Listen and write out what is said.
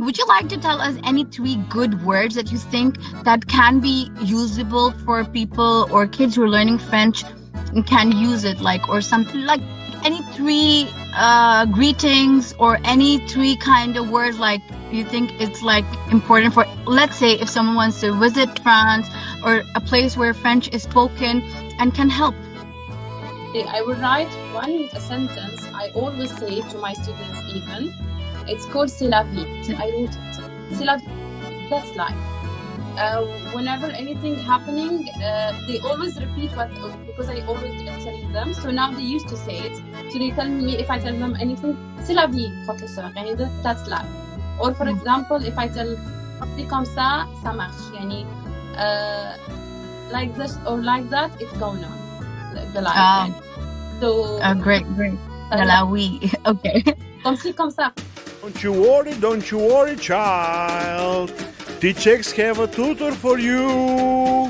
Would you like to tell us any three good words that you think that can be usable for people or kids who are learning French and can use it, like, or something like any three greetings or any three kind of words, like you think it's like important for, let's say, if someone wants to visit France or a place where French is spoken and can help? I will write a sentence I always say to my students even. It's called C'est la vie. I wrote it. C'est la vie. That's life. Whenever anything happening, they always repeat because I always telling them. So now they used to say it. So they tell me, if I tell them anything, c'est la vie, professeur. That's life. Or for example, if I tell c'est comme ça, ça marche. Like this or like that, it's going on. The life. So great. La oui. Okay. Comme ci, comme ça. Don't you worry, child. Teachers have a tutor for you.